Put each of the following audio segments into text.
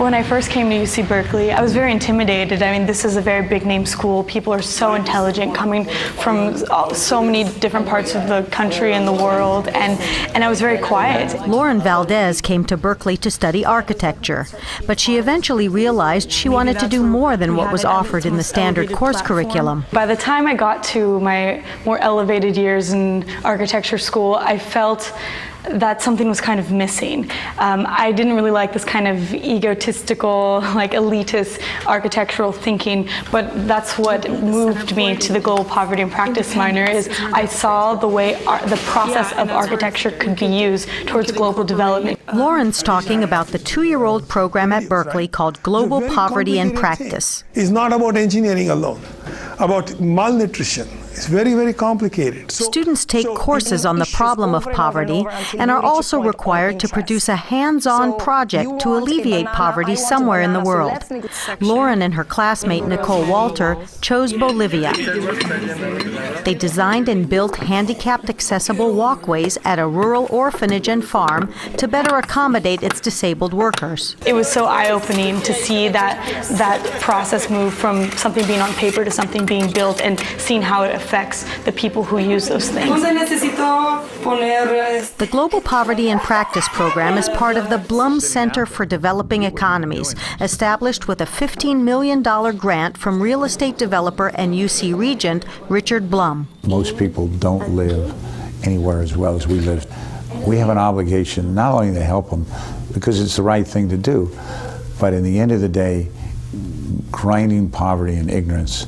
When I first came to UC Berkeley, I was very intimidated. I mean, this is a very big name school. People are so intelligent, coming from so many different parts of the country and the world, and I was very quiet. Lauren Valdez came to Berkeley to study architecture, but she eventually realized she wanted to do more than what was offered in the standard course curriculum. By the time I got to my more elevated years in architecture school, I felt that something was kind of missing. I didn't really like this kind of egotistical, like elitist architectural thinking, but that's what moved me to the global poverty and practice minor. Is I saw the way the process of architecture could be used towards global development. Lauren's talking about the 2-year-old program at Berkeley called Global Poverty and Practice. It's not about engineering alone, about malnutrition. It's very, very complicated. Students take courses on the problem of poverty and are also required to produce a hands-on project to alleviate poverty somewhere in the world. Lauren and her classmate Nicole Walter chose Bolivia. They designed and built handicapped accessible walkways at a rural orphanage and farm to better accommodate its disabled workers. It was so eye-opening to see that process move from something being on paper to something being built, and seeing how it affects the people who use those things. The Global Poverty and Practice program is part of the Blum Center for Developing Economies, established with a $15 million grant from real estate developer and UC Regent Richard Blum. Most people don't live anywhere as well as we live. We have an obligation not only to help them because it's the right thing to do, but in the end of the day, grinding poverty and ignorance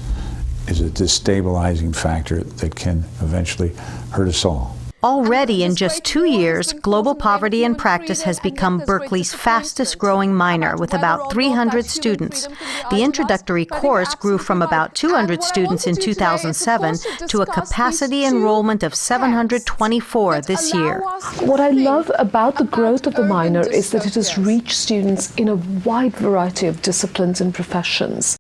is a destabilizing factor that can eventually hurt us all. Already in just 2 years, Global Poverty and Practice has become Berkeley's fastest growing minor with about 300 students. The introductory course grew from about 200 students in 2007 to a capacity enrollment of 724 this year. What I love about the growth of the minor is that it has reached students in a wide variety of disciplines and professions.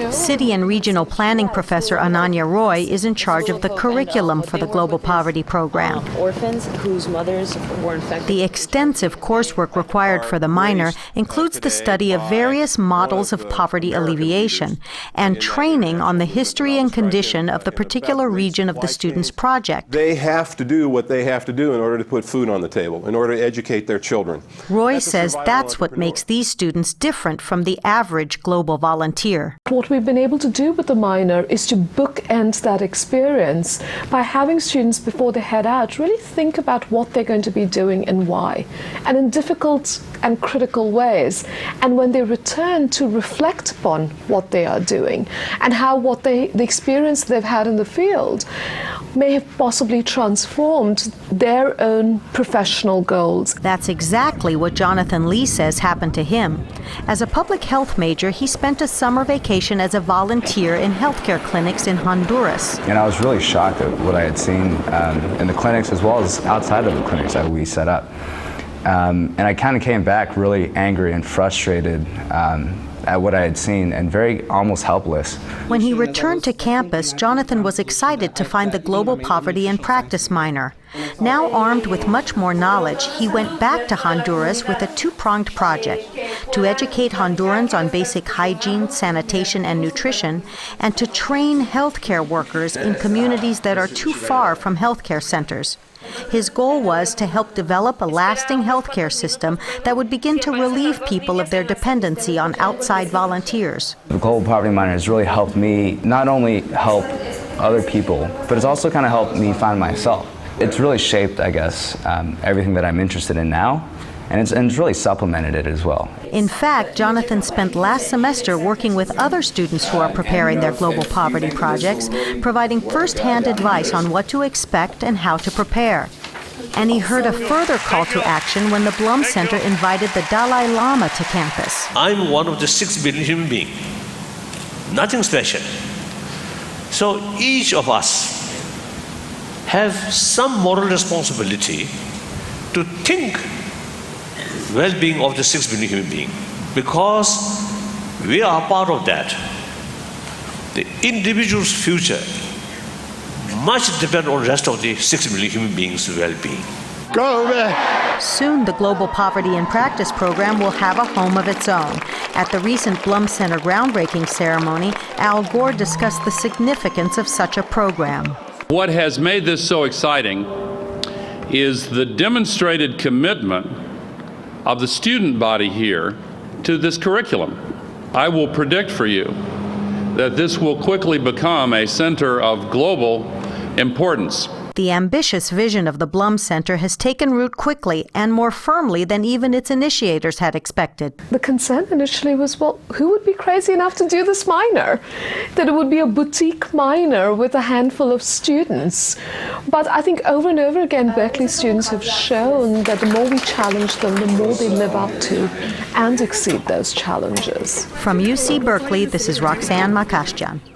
City and regional planning professor Ananya Roy is in charge of the curriculum for the Global Poverty program. Orphans whose mothers were infected. The extensive coursework required for the minor includes the study of various models of poverty alleviation and training on the history and condition of the particular region of the student's project. They have to do what they have to do in order to put food on the table, in order to educate their children. Roy says that's what makes these students different from the average global volunteer. What we've been able to do with the minor is to bookend that experience by having students, before they head out, really think about what they're going to be doing and why, and in difficult and critical ways. And when they return, to reflect upon what they are doing and how the experience they've had in the field may have possibly transformed their own professional goals. That's exactly what Jonathan Lee says happened to him. As a public health major, he spent a summer vacation as a volunteer in healthcare clinics in Honduras. And I was really shocked at what I had seen in the clinics as well as outside of the clinics that we set up. And I kind of came back really angry and frustrated at what I had seen and very almost helpless. When he returned to campus, Jonathan was excited to find the Global Poverty and Practice minor. Now armed with much more knowledge, he went back to Honduras with a 2-pronged project: to educate Hondurans on basic hygiene, sanitation, and nutrition, and to train healthcare workers in communities that are too far from healthcare centers. His goal was to help develop a lasting healthcare system that would begin to relieve people of their dependency on outside volunteers. The Global Poverty Minor has really helped me not only help other people, but it's also kind of helped me find myself. It's really shaped, I guess, everything that I'm interested in now, and it's really supplemented it as well. In fact, Jonathan spent last semester working with other students who are preparing their global poverty projects, providing first-hand advice on what to expect and how to prepare. And he heard a further call to action when the Blum Center invited the Dalai Lama to campus. I'm one of the 6 billion human beings, nothing special. So each of us have some moral responsibility to think well-being of the 6 billion human beings, because we are part of that. The individual's future much depends on the rest of the 6 billion human beings' well-being. Go away. Soon, the Global Poverty in Practice program will have a home of its own. At the recent Blum Center groundbreaking ceremony, Al Gore discussed the significance of such a program. What has made this so exciting is the demonstrated commitment of the student body here to this curriculum. I will predict for you that this will quickly become a center of global importance. The ambitious vision of the Blum Center has taken root quickly and more firmly than even its initiators had expected. The concern initially was, well, who would be crazy enough to do this minor? That it would be a boutique minor with a handful of students. But I think over and over again, Berkeley students have shown that the more we challenge them, the more they live up to and exceed those challenges. From UC Berkeley, this is Roxanne Makashjan.